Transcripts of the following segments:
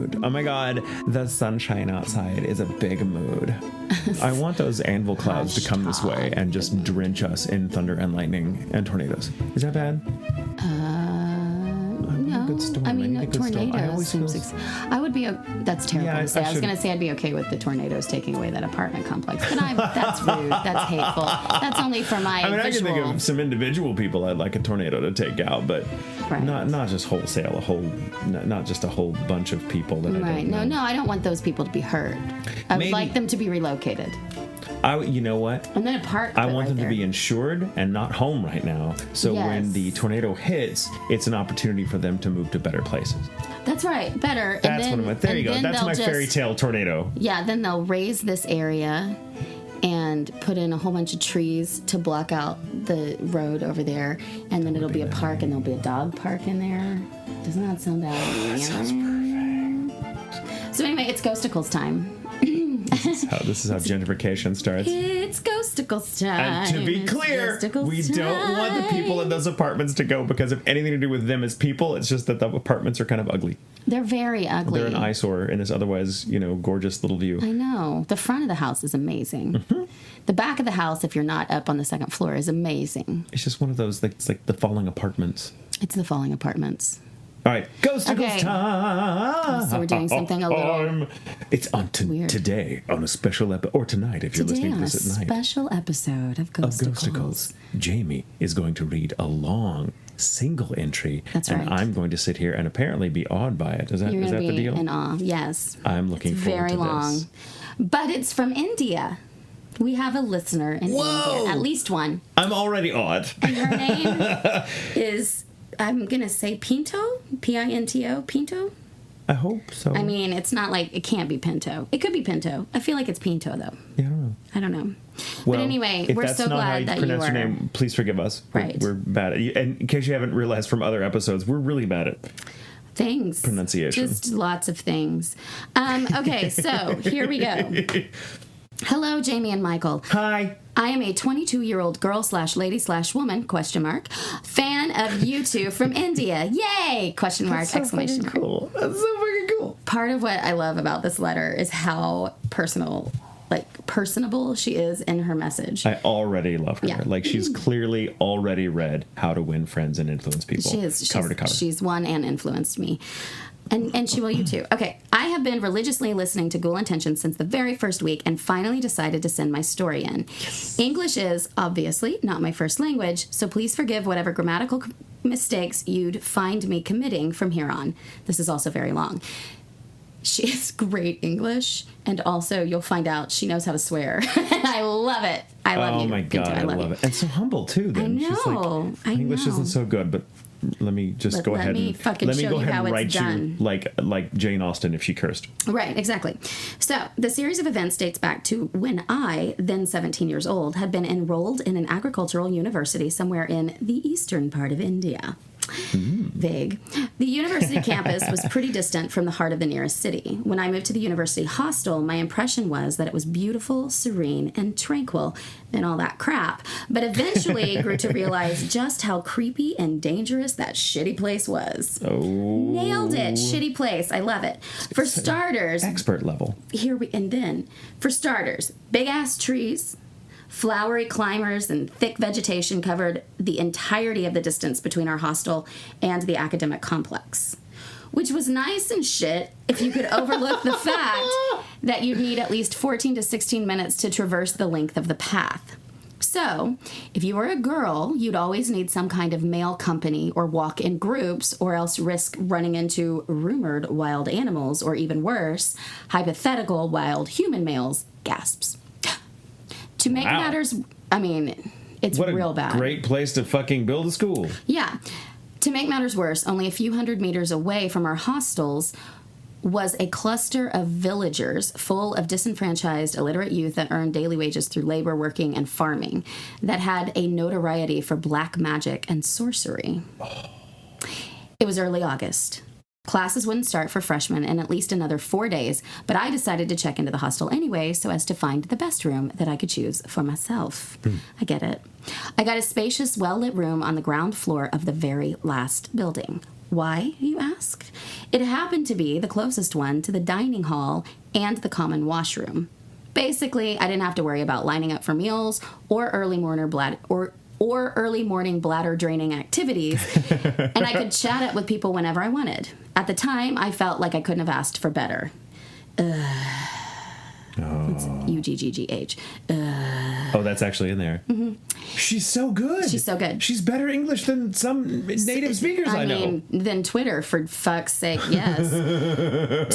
mood. Oh my God, the sunshine outside is a big mood. I want those anvil clouds to come this way and just drench us in thunder and lightning and tornadoes. Is that bad? No. Good storm. I mean, need a good storm. tornadoes. I would be. That's terrible to say. I was going to say I'd be okay with the tornadoes taking away that apartment complex, but that's rude. That's hateful. That's only for my. I mean, visual. I can think of some individual people I'd like a tornado to take out, but not just wholesale. Not just a whole bunch of people that I don't know. No, I don't want those people to be hurt. I would like them to be relocated. You know what? And then a park. I want them to be insured and not home right now. So when the tornado hits, it's an opportunity for them to move to better places. That's right. Better. That's what I'm at. There you go. That's my fairy tale tornado. Yeah. Then they'll raise this area and put in a whole bunch of trees to block out the road over there. And then it'll be a park, and there'll be a dog park in there. Doesn't that sound bad? That sounds perfect. So anyway, it's Ghostacles time. This is how gentrification starts. It's Ghostacles time. And to be clear, we don't want the people in those apartments to go because of anything to do with them as people. It's just that the apartments are kind of ugly. They're very ugly. They're an eyesore in this otherwise, gorgeous little view. I know. The front of the house is amazing. Mm-hmm. The back of the house, if you're not up on the second floor, is amazing. It's just one of those, it's like the falling apartments. It's the falling apartments. All right, Ghostacles time. So we're doing something a little. It's on today on a special episode, or tonight if you're listening to this at night. Special episode of Ghostacles. Jamie is going to read a long single entry. That's right. And I'm going to sit here and apparently be awed by it. Is that the deal? In awe. Yes. I'm looking forward to this. Very long, but it's from India. We have a listener in India, at least one. I'm already awed. And her name is. I'm going to say Pinto, Pinto, Pinto. I hope so. I mean, it's not like it can't be Pinto. It could be Pinto. I feel like it's Pinto, though. Yeah, I don't know. Well, but anyway, we're so glad that you pronounce your name, please forgive us. Right. We're bad at it. And in case you haven't realized from other episodes, we're really bad at things. Pronunciation. Just lots of things. Okay, so here we go. Hello, Jamie and Michael. Hi. I am a 22-year-old girl/lady/woman, fan of you two from India. Yay! That's Exclamation mark. Cool. That's so fucking cool. Part of what I love about this letter is how personable she is in her message. I already love her. Yeah. She's clearly already read How to Win Friends and Influence People. She is. Cover to cover. She's won and influenced me. And she will you too. Okay, I have been religiously listening to Ghoul Intentions since the very first week and finally decided to send my story in. Yes. English is, obviously, not my first language, so please forgive whatever grammatical mistakes you'd find me committing from here on. This is also very long. She has great English, and also you'll find out she knows how to swear. And I love it. I love you. Oh my God, I love it. And so humble too. Then. I know. She's English isn't so good, but let me just go ahead and write you like Jane Austen if she cursed. Right, exactly. So the series of events dates back to when I, then 17 years old, had been enrolled in an agricultural university somewhere in the eastern part of India. Vague. The university campus was pretty distant from the heart of the nearest city. When I moved to the university hostel, my impression was that it was beautiful, serene, and tranquil, and all that crap, but eventually grew to realize just how creepy and dangerous that shitty place was. Oh. Nailed it. Shitty place. I love it. For starters... Expert level. For starters, big-ass trees... Flowery climbers and thick vegetation covered the entirety of the distance between our hostel and the academic complex, which was nice and shit if you could overlook the fact that you'd need at least 14 to 16 minutes to traverse the length of the path. So, if you were a girl, you'd always need some kind of male company or walk in groups or else risk running into rumored wild animals or even worse, hypothetical wild human males, gasps. To make matters, I mean, it's real bad. What a great place to fucking build a school. Yeah. To make matters worse, only a few hundred meters away from our hostels was a cluster of villagers full of disenfranchised, illiterate youth that earned daily wages through labor, working, and farming that had a notoriety for black magic and sorcery. It was early August. Classes wouldn't start for freshmen in at least another 4 days, but I decided to check into the hostel anyway so as to find the best room that I could choose for myself. I get it. I got a spacious, well-lit room on the ground floor of the very last building. Why, you ask? It happened to be the closest one to the dining hall and the common washroom. Basically, I didn't have to worry about lining up for meals or early morning bladder draining activities, and I could chat it with people whenever I wanted. At the time, I felt like I couldn't have asked for better. It's UGGH. Oh, that's actually in there. Mm-hmm. She's so good. She's so good. She's better English than some native speakers I know. I mean, than Twitter, for fuck's sake, yes.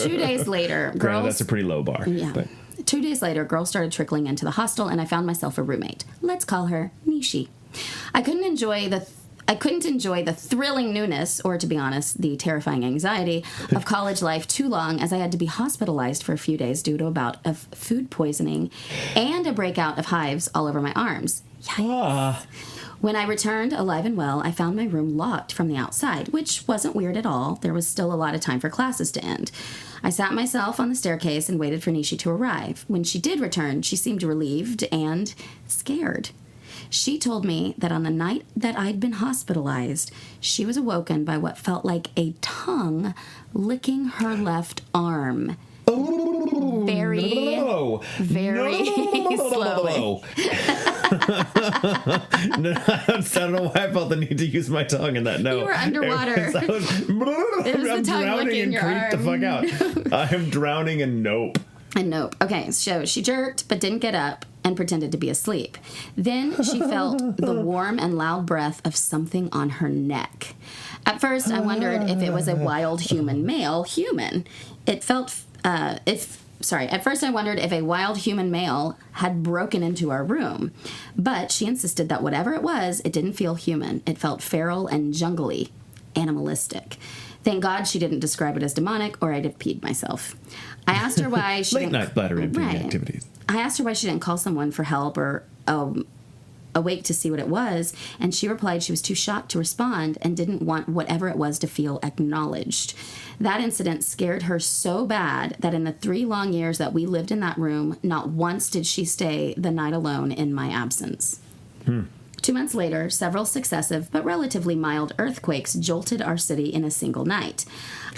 2 days later, girls... Granted, that's a pretty low bar. Yeah. But. 2 days later, girls started trickling into the hostel, and I found myself a roommate. Let's call her Nishi. I couldn't enjoy the thrilling newness, or to be honest, the terrifying anxiety of college life too long, as I had to be hospitalized for a few days due to a bout of food poisoning and a breakout of hives all over my arms. Yikes. When I returned alive and well, I found my room locked from the outside, which wasn't weird at all. There was still a lot of time for classes to end. I sat myself on the staircase and waited for Nishi to arrive. When she did return, she seemed relieved and scared. She told me that on the night that I'd been hospitalized, she was awoken by what felt like a tongue licking her left arm. Very slowly. No, I don't know why I felt the need to use my tongue in that. No, you were underwater. I'm drowning and creeped the fuck out. I am drowning and nope. And nope. Okay, so she jerked but didn't get up and pretended to be asleep. Then she felt the warm and loud breath of something on her neck. At first, I wondered if it was a wild male human. At first I wondered if a wild human male had broken into our room. But she insisted that whatever it was, it didn't feel human. It felt feral and jungly, animalistic. Thank God she didn't describe it as demonic, or I'd have peed myself. I asked her why she Late night bladder emptying activities. I asked her why she didn't call someone for help or awake to see what it was, and she replied she was too shocked to respond and didn't want whatever it was to feel acknowledged. That incident scared her so bad that in the 3 long years that we lived in that room, not once did she stay the night alone in my absence. 2 months later, several successive but relatively mild earthquakes jolted our city in a single night.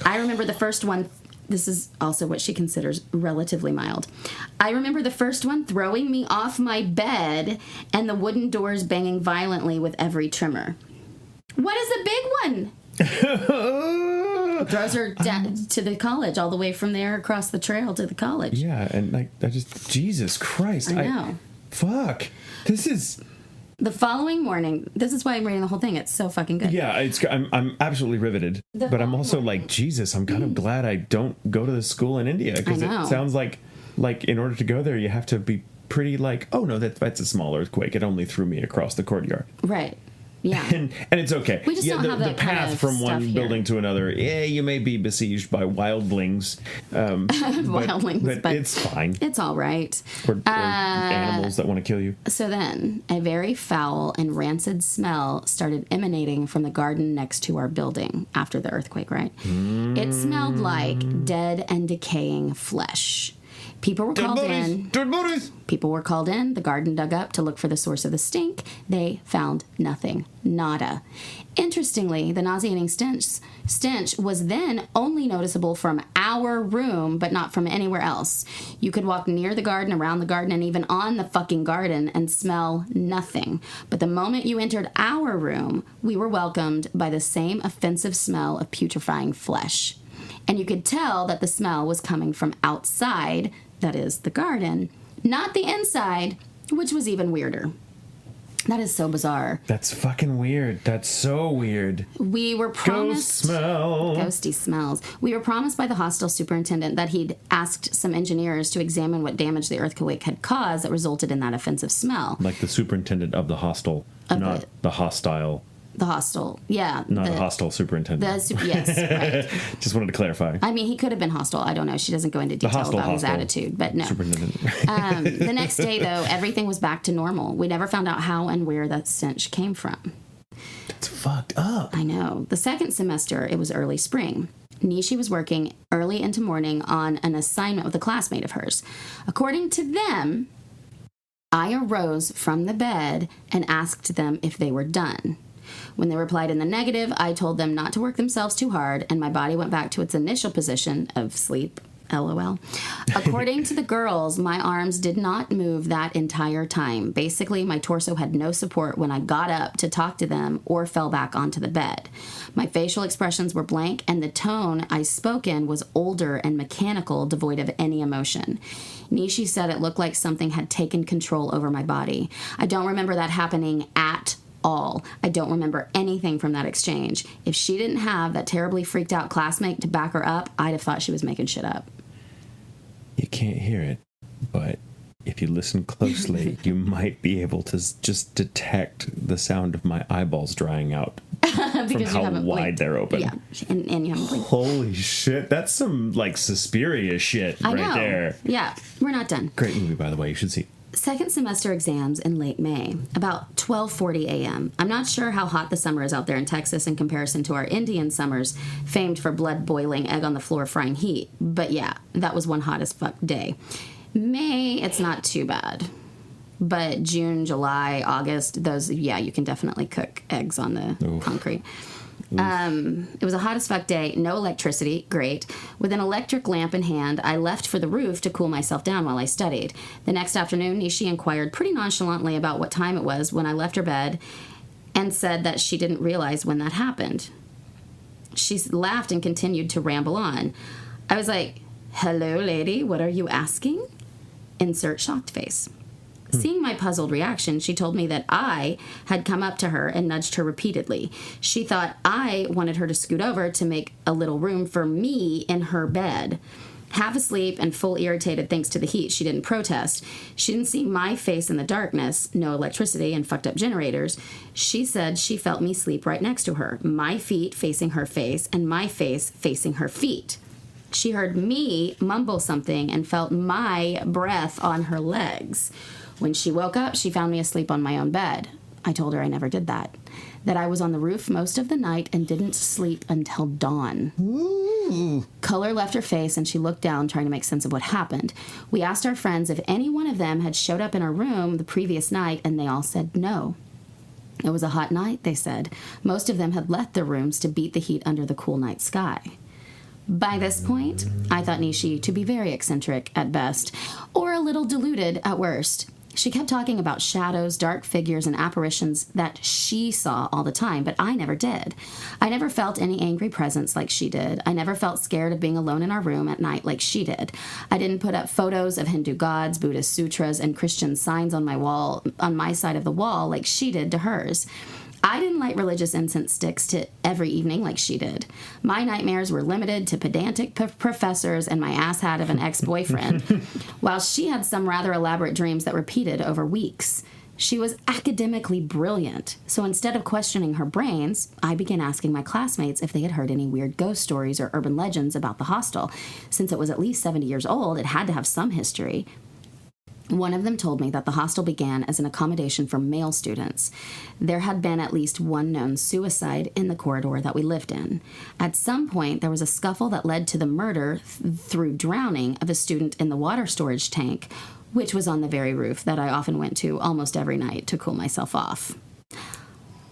I remember the first one. This is also what she considers relatively mild. I remember the first one throwing me off my bed and the wooden doors banging violently with every tremor. What is a big one? Throws her to the college, all the way from there across the trail to the college. Yeah, and I just, Jesus Christ. I know. Fuck. This is... The following morning, this is why I'm reading the whole thing. It's so fucking good. Yeah, I'm absolutely riveted. But I'm also like, Jesus, I'm kind of glad I don't go to the school in India. Because it sounds like in order to go there, you have to be pretty like, oh, no, that's a small earthquake. It only threw me across the courtyard. Right. Yeah. And it's okay. We just don't have that the path kind of from one stuff building to another, you may be besieged by wildlings. Wildlings, but it's fine. It's all right. Or animals that want to kill you. So then, a very foul and rancid smell started emanating from the garden next to our building after the earthquake, right? It smelled like dead and decaying flesh. People were called in. Dead bodies. People were called in. The garden dug up to look for the source of the stink. They found nothing. Nada. Interestingly, the nauseating stench was then only noticeable from our room, but not from anywhere else. You could walk near the garden, around the garden, and even on the fucking garden and smell nothing. But the moment you entered our room, we were welcomed by the same offensive smell of putrefying flesh. And you could tell that the smell was coming from outside, that is, the garden, not the inside, which was even weirder. That is so bizarre. That's fucking weird. That's so weird. We were promised... Ghost smell. Ghosty smells. We were promised by the hostel superintendent that he'd asked some engineers to examine what damage the earthquake had caused that resulted in that offensive smell. Like the superintendent of the hostel, not the hostile... The hostel, yeah. Not a hostile superintendent. Yes, right. Just wanted to clarify. I mean, he could have been hostile. I don't know. She doesn't go into detail about his attitude, but no. Superintendent. The next day, though, everything was back to normal. We never found out how and where that stench came from. That's fucked up. I know. The second semester, it was early spring. Nishi was working early into morning on an assignment with a classmate of hers. According to them, I arose from the bed and asked them if they were done. When they replied in the negative, I told them not to work themselves too hard, and my body went back to its initial position of sleep. LOL. According to the girls, my arms did not move that entire time. Basically, my torso had no support when I got up to talk to them or fell back onto the bed. My facial expressions were blank, and the tone I spoke in was older and mechanical, devoid of any emotion. Nishi said it looked like something had taken control over my body. I don't remember that happening at all. I don't remember anything from that exchange. If she didn't have that terribly freaked out classmate to back her up, I'd have thought she was making shit up. You can't hear it, but if you listen closely, you might be able to just detect the sound of my eyeballs drying out from how wide they're open. Yeah, and you haven't blinked. Holy shit, that's some, like, Suspiria shit right there. Yeah, we're not done. Great movie, by the way. You should see. Second semester exams in late May, about 12:40 a.m. I'm not sure how hot the summer is out there in Texas in comparison to our Indian summers, famed for blood boiling, egg on the floor, frying heat. But yeah, that was one hot as fuck day. May, it's not too bad. But June, July, August, those, yeah, you can definitely cook eggs on the concrete. It was a hot as fuck day, no electricity, great. With an electric lamp in hand, I left for the roof to cool myself down while I studied. The next afternoon, Nishi inquired pretty nonchalantly about what time it was when I left her bed and said that she didn't realize when that happened. She laughed and continued to ramble on. I was like, hello, lady, what are you asking? Insert shocked face. Seeing my puzzled reaction, she told me that I had come up to her and nudged her repeatedly. She thought I wanted her to scoot over to make a little room for me in her bed. Half asleep and full irritated thanks to the heat, she didn't protest. She didn't see my face in the darkness, no electricity and fucked up generators. She said she felt me sleep right next to her, my feet facing her face and my face facing her feet. She heard me mumble something and felt my breath on her legs. When she woke up, she found me asleep on my own bed. I told her I never did that. That I was on the roof most of the night and didn't sleep until dawn. Ooh. Color left her face and she looked down trying to make sense of what happened. We asked our friends if any one of them had showed up in our room the previous night and they all said no. It was a hot night, they said. Most of them had left their rooms to beat the heat under the cool night sky. By this point, I thought Nishi to be very eccentric at best, or a little deluded at worst. She kept talking about shadows, dark figures, and apparitions that she saw all the time, but I never did. I never felt any angry presence like she did. I never felt scared of being alone in our room at night like she did. I didn't put up photos of Hindu gods, Buddhist sutras, and Christian signs on my wall, on my side of the wall like she did to hers. I didn't light religious incense sticks to every evening like she did. My nightmares were limited to pedantic professors and my asshat of an ex-boyfriend, while she had some rather elaborate dreams that repeated over weeks. She was academically brilliant, so instead of questioning her brains, I began asking my classmates if they had heard any weird ghost stories or urban legends about the hostel. Since it was at least 70 years old, it had to have some history. One of them told me that the hostel began as an accommodation for male students. There had been at least one known suicide in the corridor that we lived in. At some point, there was a scuffle that led to the murder through drowning of a student in the water storage tank, which was on the very roof that I often went to almost every night to cool myself off.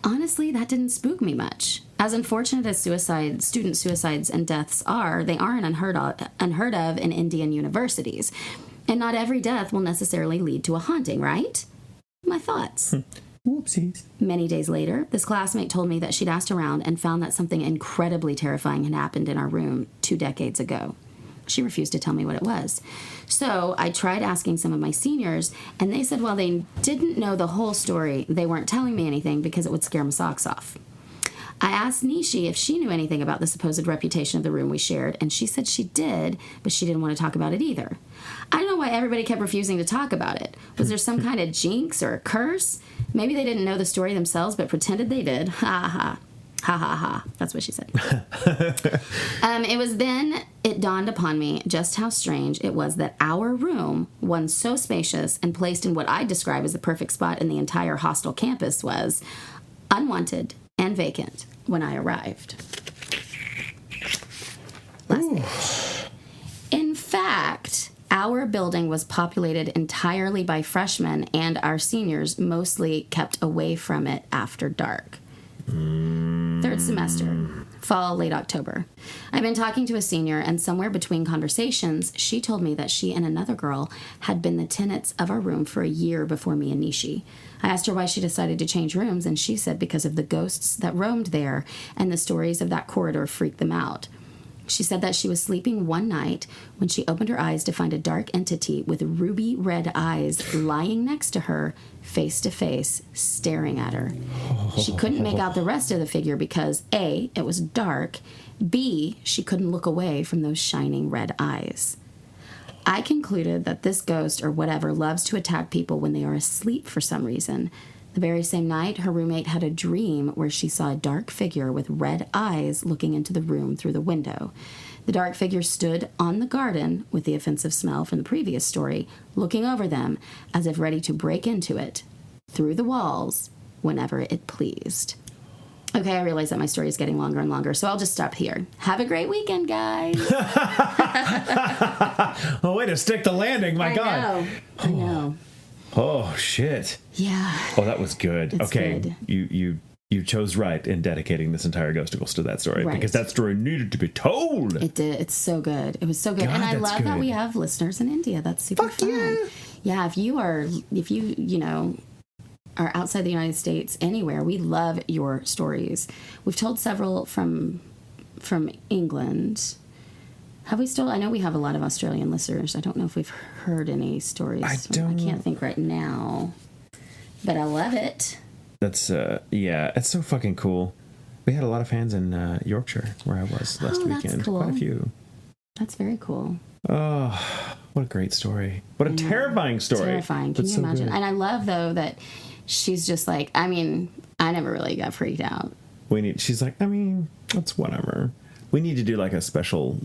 Honestly, that didn't spook me much. As unfortunate as student suicides and deaths are, they aren't unheard of in Indian universities. And not every death will necessarily lead to a haunting, right? My thoughts. Whoopsies. Many days later, this classmate told me that she'd asked around and found that something incredibly terrifying had happened in our room 2 decades ago. She refused to tell me what it was. So I tried asking some of my seniors, and they said while they didn't know the whole story, they weren't telling me anything because it would scare my socks off. I asked Nishi if she knew anything about the supposed reputation of the room we shared, and she said she did, but she didn't want to talk about it either. I don't know why everybody kept refusing to talk about it. Was there some kind of jinx or a curse? Maybe they didn't know the story themselves, but pretended they did. Ha ha. Ha ha ha. That's what she said. It was then it dawned upon me just how strange it was that our room, one so spacious and placed in what I describe as the perfect spot in the entire hostel campus, was unwanted and vacant when I arrived. Last page. In fact, our building was populated entirely by freshmen, and our seniors mostly kept away from it after dark. Third semester, fall, late October. I've been talking to a senior, and somewhere between conversations, she told me that she and another girl had been the tenants of our room for a year before me and Nishi. I asked her why she decided to change rooms, and she said because of the ghosts that roamed there, and the stories of that corridor freaked them out. She said that she was sleeping one night when she opened her eyes to find a dark entity with ruby red eyes lying next to her, face to face, staring at her. She couldn't make out the rest of the figure because A, it was dark, B, she couldn't look away from those shining red eyes. I concluded that this ghost or whatever loves to attack people when they are asleep for some reason. The very same night, her roommate had a dream where she saw a dark figure with red eyes looking into the room through the window. The dark figure stood on the garden with the offensive smell from the previous story, looking over them as if ready to break into it, through the walls, whenever it pleased. Okay, I realize that my story is getting longer and longer, so I'll just stop here. Have a great weekend, guys. Oh, way to stick the landing, my God. I know. Oh, shit. Yeah. Oh, that was good. It's okay, good. You chose right in dedicating this entire Ghostacles to that story, right. Because that story needed to be told. It did. It's so good. It was so good. God, and I that's love good. that we have listeners in India. That's super fun. Yeah, if you are outside the United States, anywhere, we love your stories. We've told several from England. Have we still? I know we have a lot of Australian listeners. I don't know if we've heard any stories. I can't think right now, but I love it. That's it's so fucking cool. We had a lot of fans in Yorkshire where I was last weekend. That's cool. Quite a few. That's very cool. Oh, what a great story! What a terrifying story! Terrifying. Can you imagine? Good. And I love though that she's just like. I mean, I never really got freaked out. She's like, I mean, that's whatever. We need to do like a special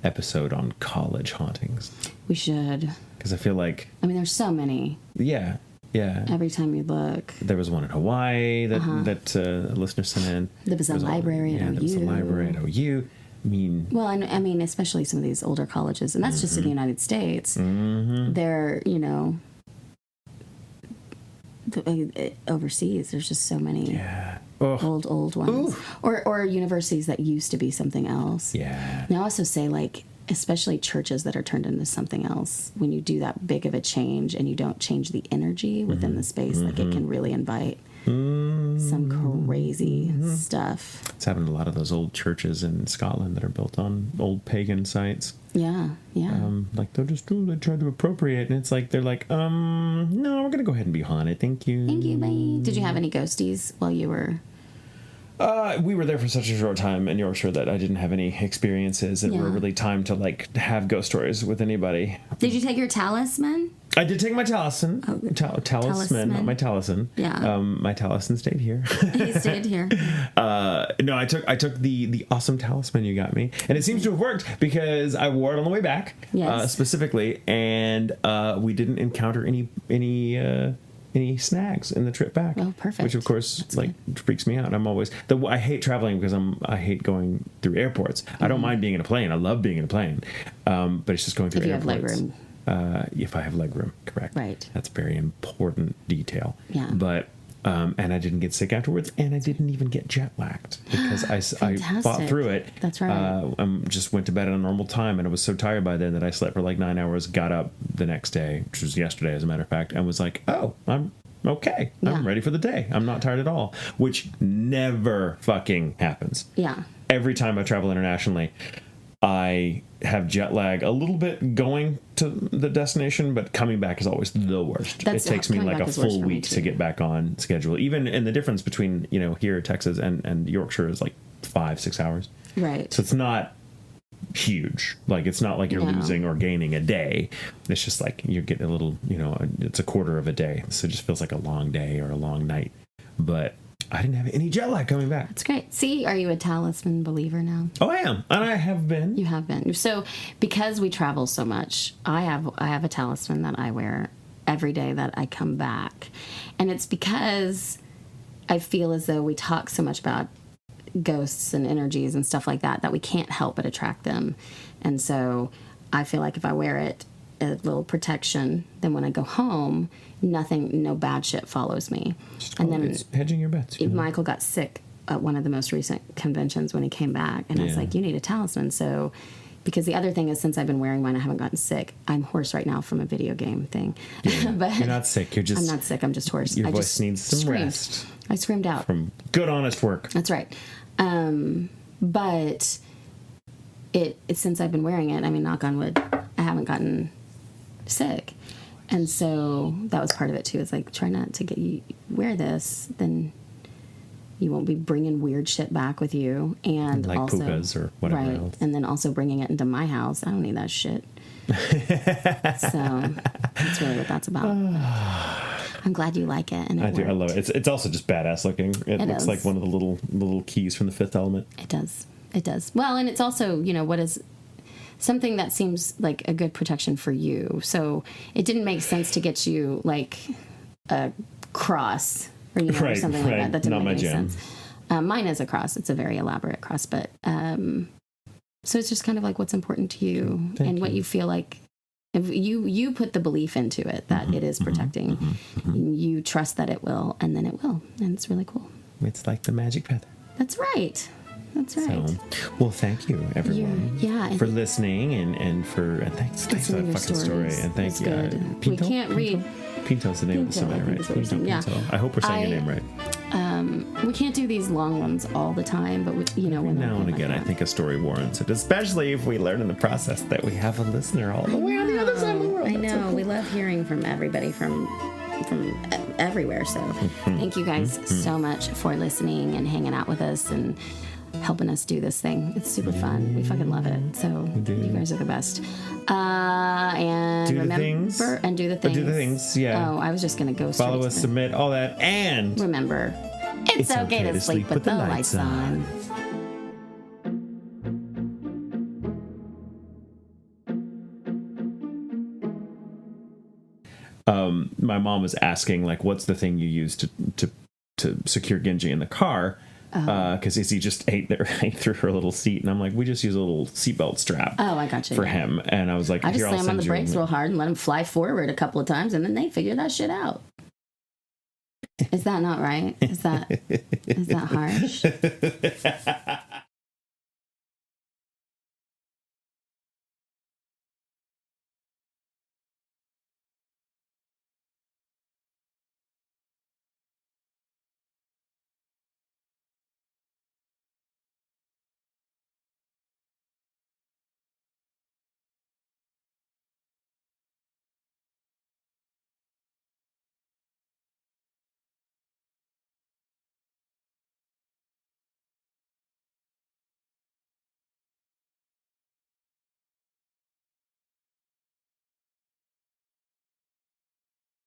episode on college hauntings. We should. Because I feel like... I mean, there's so many. Yeah. Every time you look. There was one in Hawaii that a listener sent in. There was a library at OU. There was a library at OU. I mean... Well, and I mean, especially some of these older colleges, and that's just in the United States. Mm-hmm. They're, overseas, there's just so many old ones. Or universities that used to be something else. Yeah. And I also say, especially churches that are turned into something else, when you do that big of a change and you don't change the energy within the space, it can really invite some crazy stuff. It's happened to a lot of those old churches in Scotland that are built on old pagan sites. Yeah. They tried to appropriate, and it's they're like, no, we're gonna go ahead and be haunted. Thank you. Thank you, bye. Did you have any ghosties while you were... We were there for such a short time in Yorkshire that I didn't have any experiences that were really timed to have ghost stories with anybody. Did you take your talisman? I did take my talisman. Talisman, not my talison. Yeah. My talison stayed here. He stayed here. No, I took the awesome talisman you got me, and it seems to have worked because I wore it on the way back, specifically, and we didn't encounter any snags in the trip back. Oh, perfect. Which of course freaks me out. I'm always I hate traveling because I hate going through airports. I don't mind being in a plane. I love being in a plane. But it's just going through airports. If you have legroom. If I have legroom, correct. Right. That's a very important detail. Yeah. But and I didn't get sick afterwards, and I didn't even get jet lagged because I fought through it. That's right. Just went to bed at a normal time, and I was so tired by then that I slept for 9 hours, got up the next day, which was yesterday as a matter of fact, and was like, oh, I'm okay. I'm ready for the day. I'm not tired at all, which never fucking happens. Yeah. Every time I travel internationally, I have jet lag a little bit going to the destination, but coming back is always the worst. It takes me a full week to get back on schedule. Even and the difference between, here Texas and Yorkshire is 5-6 hours. Right. So it's not huge. It's not like you're losing or gaining a day. It's just you're getting a little, it's a quarter of a day. So it just feels like a long day or a long night. But I didn't have any jet lag coming back. That's great. See, are you a talisman believer now? Oh, I am. And I have been. You have been. So because we travel so much, I have a talisman that I wear every day that I come back. And it's because I feel as though we talk so much about ghosts and energies and stuff like that we can't help but attract them. And so I feel like if I wear it a little protection. Then when I go home, no bad shit follows me. And then it's hedging your bets. Michael got sick at one of the most recent conventions when he came back, and I was like, you need a talisman. So, because the other thing is, since I've been wearing mine, I haven't gotten sick. I'm hoarse right now from a video game thing. Yeah. But you're not sick. You're just. I'm not sick. I'm just hoarse. Your I voice just needs some screamed. rest. I screamed out from good, honest work. That's right. But it since I've been wearing it, I mean, knock on wood, I haven't gotten sick. And so that was part of it too. It's like, try not to wear this, then you won't be bringing weird shit back with you. And like also, pukas or whatever right, else. and then also bringing it into my house. I don't need that shit. So that's really what that's about. I'm glad you like it. And I do. I love it. It's also just badass looking. It looks like one of the little keys from the Fifth Element. It does. It does. Well, and it's also, what is something that seems like a good protection for you. So it didn't make sense to get you like a cross or, or something like that. That didn't make any sense. Mine is a cross. It's a very elaborate cross, but so it's just kind of like what's important to you and what you feel like. If you put the belief into it that it is protecting, you trust that it will, and then it will, and it's really cool. It's like the magic feather. That's right. That's right. So, well, thank you, everyone, for listening and thanks for that fucking story. And thank you. Pinto? We can't read. Pinto's the name of the cemetery, right? Pinto. I hope we're saying your name right. We can't do these long ones all the time, but when now and again, I think a story warrants it, especially if we learn in the process that we have a listener all the way on the other side of the world. I know. So cool. We love hearing from everybody from everywhere. So thank you guys so much for listening and hanging out with us and helping us do this thing. It's super fun. We fucking love it. So you guys are the best. And do remember the things. And do the things. Do the things, yeah. Oh, I was just gonna go follow us, submit, all that, and remember, it's okay to sleep with the lights on. My mom was asking, like, what's the thing you use to secure Genji in the car? Because Izzy just ate through her little seat, and I'm like, we just use a little seatbelt strap. Oh, I got you. For him, and I was like, I just slam on the brakes real hard and let him fly forward a couple of times, and then they figure that shit out. Is that not right? Is that harsh?